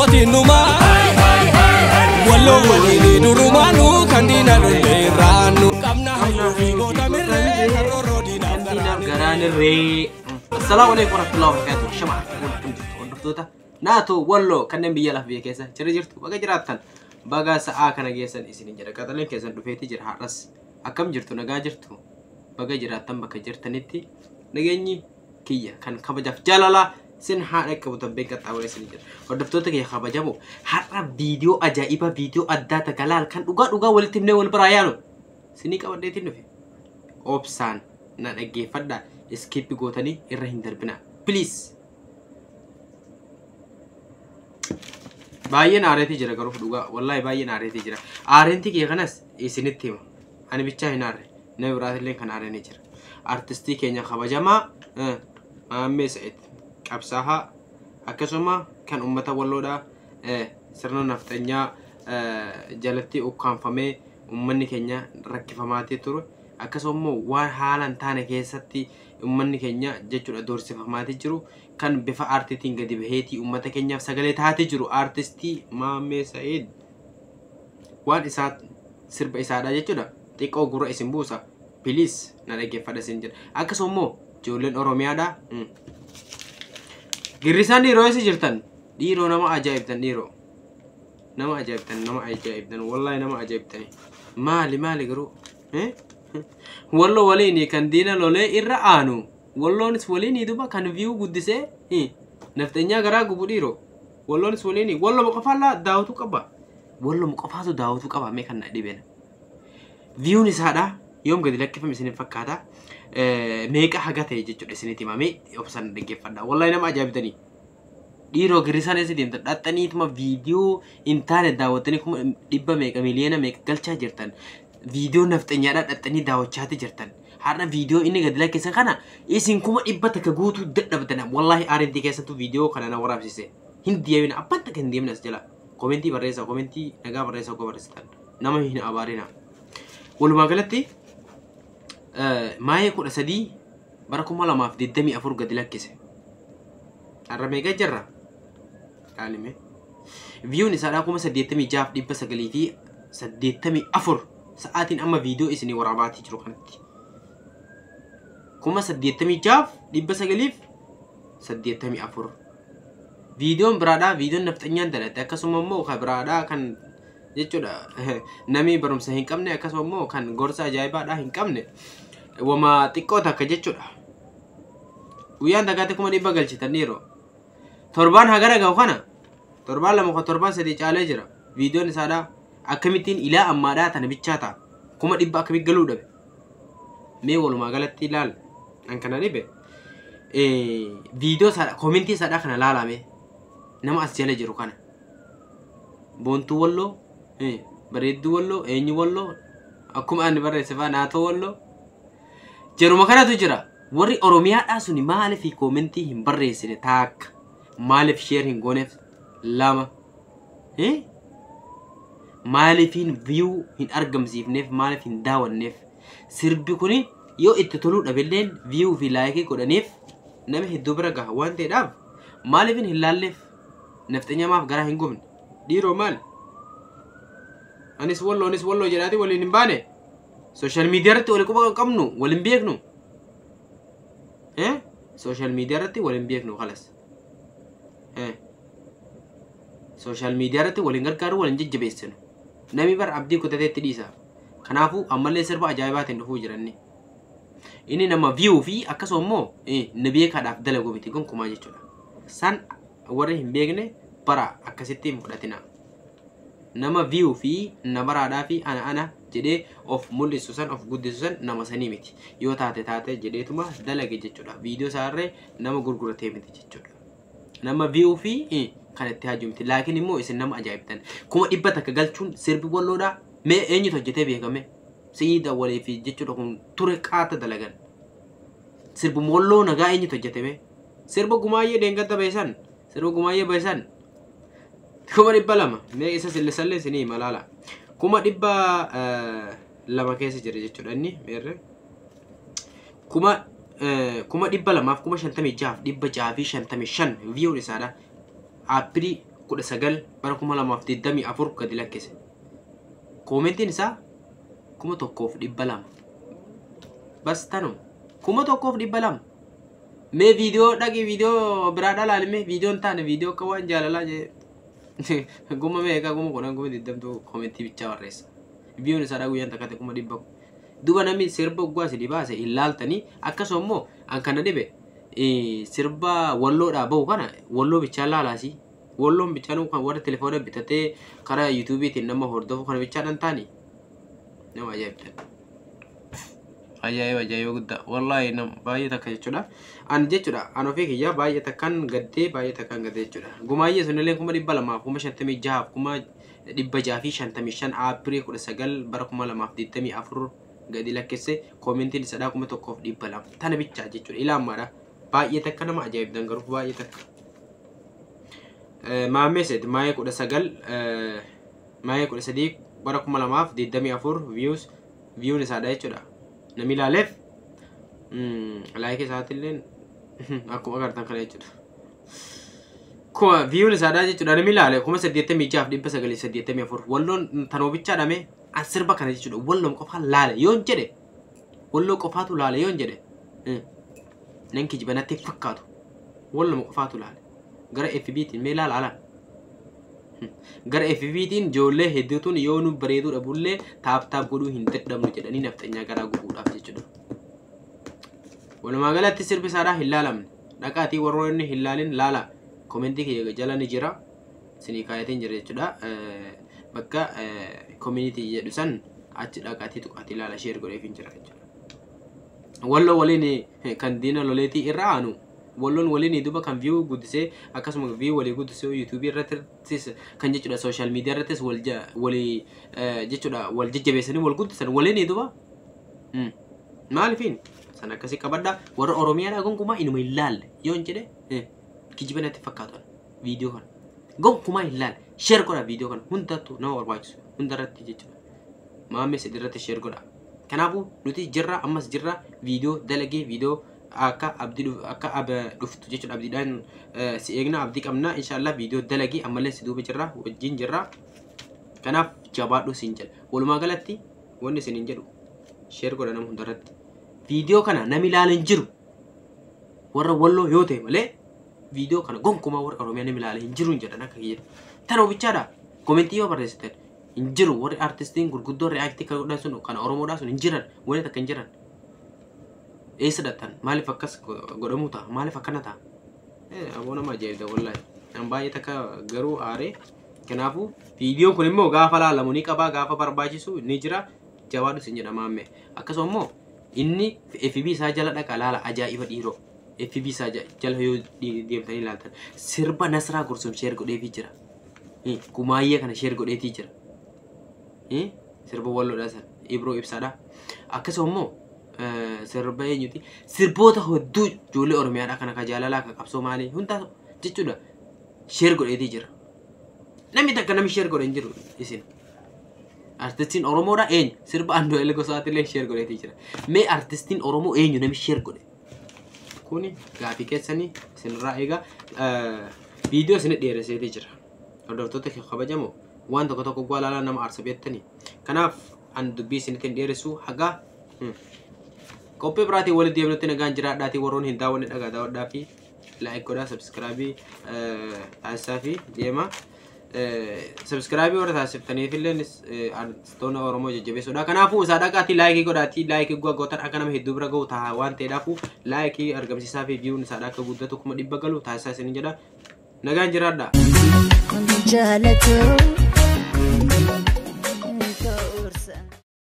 Oromoti numa Wallo walini durumanu Kandina luliranu Kamna halufi gota mirre Karoro dina garaan irree. Assalaamu alaykum warahmatullahi wabarakatuh. Shama hordoftoota naatoo walloo kanneen biyya laf biyya keessa jirtu baga jiraattan baga sa'aa kana geessan isinin jedha qaxaleen keessan dhufeeti jira har'as akkam jirtu nagaa jirtu baga jiraattan bakka jirtanitti nageenyi kiyya kan kabajaaf jaalala sin haadha qabutan beekaa xaawulee isin jira hordoftoota kiyya kabajamoo har'a viidiyoo ajaa'iba viidiyoo addaa tagalaal kan dhugaa walitti himnee wal biraa yaanu sinii qabadheetiin dhufe obsaan na dhaggeeffadhaa skip gootanii irra hin darbina please. Baay'een aareetii jira garuu dhugaa wallahi baay'een aareetii jira aareentii kiyya kanas isinitti hima ani bichaa hin aarre nama biraatillee kan aareenii jira artistii keenya kabajamaa Maammee Sa'id qabsaa'aa akkasuma kan ummata walloodhaa sirna naftanyaa jalatti ukkaanfamee ummanni keenya rakkifamaatii ture akkasuma waan haalan taane keessatti ummanni keenya jechuudha doorsifamaatii jiru kan bifa aartiitiin gadi baheetii ummata keenyaaf sagalee taatee jiru artistii Maammee Sa'id waan isaa sirba isaadha jechuudha xiqqoo gurra isin buusa please na dhaggeeffadha isin jedha akkasuma ijoolleen Oromiyaadha girrisaan dhiiroo isa jirtan dhiiroo nama ajaa'ibtan dhiiroo nama ajaa'ibtan wallahi nama ajaa'ibtani maali garuu wallo waliin kan diina lolee irra aanu walloonis waliin duba kan view guddisee naftanyaa garaa gubu dhiiroo walloonis waliin wallo muqafaallaa daawatu qaba wallo muqafaatu daawatu qaba mee kan dhibena view isaadha yoom gadi lakkifame isin fakkaata meeqa haga ta'e jechuudha isinitti himame obsan dhaggeeffadhaa wallahi nama ajaa'ibtanii dhiiroo girrisaan isa deemta dhaxxaniituma viidiyoo intaane daawwattanii kuma dhibba meeqa miliyoona meeqa galchaa jirtan viidiyoo naftanyaadhaa dhaxxanii daawwachaati jirtan har'a viidiyoo inni gadi lakkisan kana isin kuma dhibba takka guutuu dadhabdan wallahi aarentii keessattuu viidiyoo kana na waraabsise hin deemina abbaan takka hin deemina as jala komentii barreessa komentii nagaa barreessa koo barreessitan nama hin abaarina walumaa galatti Maayee 13 bara 2024 gadi lakkise har'a meeqa jirra kaalime viiyuun isaadhaa 86,984 sa'aatiin amma viidiyoo isinii waraabaatii jiru kanatti 86,984 viidiyoon biraadhaa viidiyoon naftanyaan dalate akkasuma immoo kan biraadhaa kan jechuudha namni barumsa hin qabne akkasuma immoo kan gorsa ajaa'ibaadhaa hin qabne wama xiqqoo takka jechuudha guyyaan dagaate kuma dhibba galchitan dhiiroo torbaan hagara gahu kana torbaan lama kan torbaan sadii caalee jira viidiyoon isaadhaa akkamittiin ilaa ammaadhaa tana bichaa ta'a kuma dhibba akkamit galuu dhabe mee walumaa galatti ilaal an kana dhibe viidiyoo isaadhaa komentii isaadhaa kana laalame nama as jala jiru kana boontuu walloo bareedduu walloo eenyu walloo akkuma ani barreessifaa naatoo walloo jeruma kanatu jira warri Oromiyaadhaa suni maaliif komentii hin barreessine taakka maaliif share hin gooneef lama maaliif view hin argamsiifneef maaliif hin daawwanneef sirbi kuni yoo itti toluu dhabilleen view fi like godhaniif nama hedduu bira gaha waan ta'eedhaaf maaliif hin laalleef naftanyamaaf garaa hin gubne dhiiroo maal anis walloo jedhaati waliin hin baane social media irratti wali quba qabnu waliin beeknu social media irratti waliin beeknu khalas social media irratti waliin gargaaru waliin jajjabeessinu nami bar abdii kutateetti dhiisa kanaafuu ammallee sirba ajaa'ibaatiin dhufuu jiranni inni nama view fi akkasuma immoo na beekaadhaaf dalagu miti gonkumaa jechuudha san warri hin beekne bara akkasitti hin fudhatina nama view fi na baraadhaa fi ana jedhee of mul'isu san of guddisu san nama sanii miti yoo taate jedheetuma dalage jechuudha viidiyoo isaarree nama gurguratee miti jechuudha nama view fi kan itti haaju miti laakiin immoo isin nama ajaa'ibtan kuma dhibba takka galchuun sirbi walloodhaa mee eenyutu hojjetee beekame siida walii fi jechuudha kun ture qaata dalagan sirbi walloo nagaa eenyutu hojjetame sirba gumaayyee deengata beesan sirba gumaayyee beesan kuma dhibba lama mee isa sillisallee isinii malaala kuma dhibba lama keessa jira jechuudha inni meerre kuma dhibba lamaaf kuma 56 dhibba 655 viiyuun isaadha April kudha sagal bara 2024 gadi lakkise. Komentiin isaa 1,200 bas tanum 1,200 mee viidiyoo dhaqi viidiyoo biraa dhalaalime viidiyoon taane viidiyoo akka waan jaalalaa jee guma meeqa guma kudhan guma 20 komentii bichaa barreessa viidiyoon isaa guyyaan takkate 100 duba namni sirba gwaasi dibaase ilaaltanii akkasuma immoo an kana dhibe sirba walloodhaa bahu kana walloo bichaa laalaasi walloon bichaan kan warra telefoona bitatee karaa yuutuubiitiin nama hordofu kana bichaadhaan taani nama ajaa'ibtan ajaa'iba guddaa wallaahi nam baay'ee takka jechuudha an jechuudha an ofii kiyyaa baay'ee takkaan gaddee jechuudha gumaayyee sunillee 200 56 655 Aapirii 19 bara 2024 gadi lakkise komentiin isaa 1,200 tana bichaa jechuudha ilaammaadha baay'ee takka nama ajaa'ibdan garuu baay'ee takka Maamee said Maayee 19 Maayee 13 bara 2024 views isaadha jechuudha namni ilaaleef laayikii isaatillee akkuma agartan kana jechuudha views isaadha jechuudha namni ilaale 86,984 walloon tanoo bichaadhame an sirba kana jechuudha walloon qofaa laale yoon jedhe walloo qofaatu laale yoon jedhe nan kijibanatti fakkaatu walloon qofaatu laale gara FBtiin mee laala gara FBtiin ijoollee hedduutuun yoo nu bareedudha bullee taap godhuu hin dadhabnu jedhanii nafxanyaa garaa gubuudhaaf jechuudha. Walumaa galatti sirbi isaadhaa hin laalamne dhaqaatii warroonni hin laalin laala komentii kiyya jala ni jira isinii kaayatiin jira jechuudha bakka community jedhu san achi dhaqaatii tuqaatii laala share godheef hin jira jechuudha. Walloo waliin kan diina loleetii irra aanu wallon waliin duba kan view guddisee akkasuma view walii guddisee YouTube irrattis kan jechuudha social media irrattis walii jechuudha wal jajjabeessanii wal guddisan waliin duba maaliifin san akkasii qabadda warra Oromiyaadhaa gonkumaa inuma hin laalle yoon jedhe kijibanatti fakkaatu viidiyoo kana gonkumaa hin laalle share godha viidiyoo kana hundattuu nama barbaachisu hundarratti jechuudha Maamee Said irratti share godha kanaafuu nuti jirra ammas jirra viidiyoo dalagee viidiyoo akka dhuftu jechuudha abdiidhaan si eegna abdii qabna inshallah viidiyoo dalagii ammallee si duuba jirra wajjin jirra kanaaf jabaadhu siin jedha walumaa galatti wanni isin hin jedhu share godha nama hundarratti viidiyoo kana nami ilaalan jiru warra walloo yoo ta'e malee viidiyoo kana gonkumaa warra Oromiyaa nami ilaalan hin jiru hin jedhan akka kiyyatti tanoo bichaadha komentii yoo barreessitan hin jiru warri artistiin gurguddoo reaaktii kan godhan sun kan Oromoodhaa sun hin jiran wani takka hin jiran eessa dhattan maaliif akkas godhamuu ta'a maaliif akkana ta'a aboo nama ajaa'ibda wallaahi an baay'ee takka garuu aaree kanaafuu viidiyoon kun immoo gaafa laalamu ni qabaa gaafa barbaachisu ni jira jawaadhu sin jedha Maamee akkasuma immoo inni FB isaa jala dhaqa laala ajaa'iba dhiiroo FB isaa jala yoo deemtanii ilaaltan sirba Nasraa Gursum share godheefii jira kumaayyee kana share godheetii jira sirba walloodhaa san Ibroo Ibsaadha akkasuma immoo sirba eenyuti sirboota hedduu ijoollee Oromiyaadhaa kana ka jaalalaa ka qabsoo maalii hundaa jechuudha share godheetii jira namni takka namni share godhe hin jiru isin artistiin Oromoodhaa eenyu sirba Andu'aalii Gosaatillee share godheetii jira mee artistiin Oromoo eenyu namni share godhe kuni gaafii keessanii isinirraa eegaa viidiyoo isin dheeresseetii jira hordoftoota kabajamoo waan tokko tokko gwaalaalaa nama aarsa beektanii kanaaf an dubbii isinitti dheeressu hagaa koppee biraatiin walitti deemnutti nagaan jiraadhaatii warroon hin daawwanne dhagaa daawwadhaa fi laayik godhaa sabskraabii taasisaa fi deema sabskraabii warra taasiftaniif illee artistoota Oromoo jajjabeessuudha kanaafuu isaa dhaqaatii laayikii godhaatii laayikii gootan akka nama hedduu bira gahu ta'a waan ta'eedhaafu laayikii argamsiisaa fi viiyuun isaa akka guddatu 100 galu taasisaa isin jedha nagaan jiraadhaa